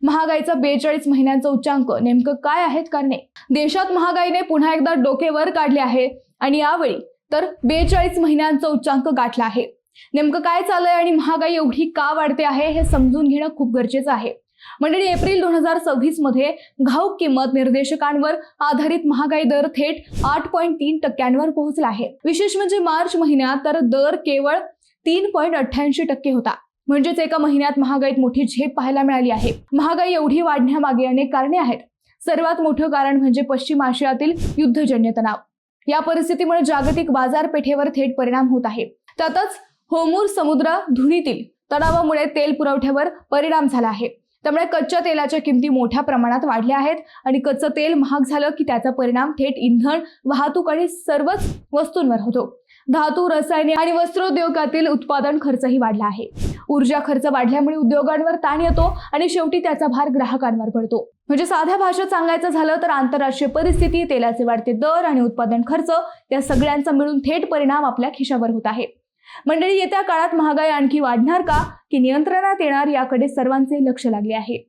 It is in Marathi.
महागाईचा 42 महिन्यांचा उच्चांक, नेमकं काय आहेत कारणे? देशात महागाईने पुन्हा एकदा डोके वर काढले आहे आणि यावेळी तर 42 महिन्यांचा उच्चांक गाठला आहे। नेमकं काय चाललंय आणि महागाई एवढी का वाढते आहे हे समजून घेणं खूप गरजेचं आहे। मंडळी, एप्रिल 2026 मध्ये घाऊक किंमत निर्देशकांवर आधारित महागाई दर थेट 8.3% पोहोचला आहे। विशेष म्हणजे मार्च महिन्यात तर दर केवळ 3.88% होता। म्हणजेच एका महिन्यात महागाईत मोठी झेप पाहायला मिळाली आहे। महागाई एवढी वाढण्यामागे अनेक कारणे आहेत। सर्वात मोठं कारण म्हणजे पश्चिम आशियातील युद्धजन्य तणाव। या परिस्थितीमुळे जागतिक बाजारपेठेवर थेट परिणाम होत आहे। त्यातच होर्मुझ समुद्र धुनीतील तणावामुळे तेल पुरवठ्यावर परिणाम झाला आहे। त्यामुळे कच्च्या तेलाच्या किमती मोठ्या प्रमाणात वाढल्या आहेत आणि कच्चं तेल महाग झालं की त्याचा परिणाम थेट इंधन, वाहतूक आणि सर्वच वस्तूंवर होतो। धातू, रसायने आणि वस्त्रोद्योगातील उत्पादन खर्चही वाढला आहे। ऊर्जा खर्च वाढल्यामुळे उद्योगांवर ताण येतो आणि शेवटी त्याचा भार ग्राहकांवर पडतो। म्हणजे साध्या भाषेत सांगायचं झालं तर आंतरराष्ट्रीय परिस्थिती, तेलाचे वाढते दर आणि उत्पादन खर्च या सगळ्यांचा मिळून थेट परिणाम आपल्या खिशावर होत आहे। मंडळी, येत्या काळात महागाई आणखी वाढणार का की नियंत्रणात येणार याकडे सर्वांचे लक्ष लागले आहे।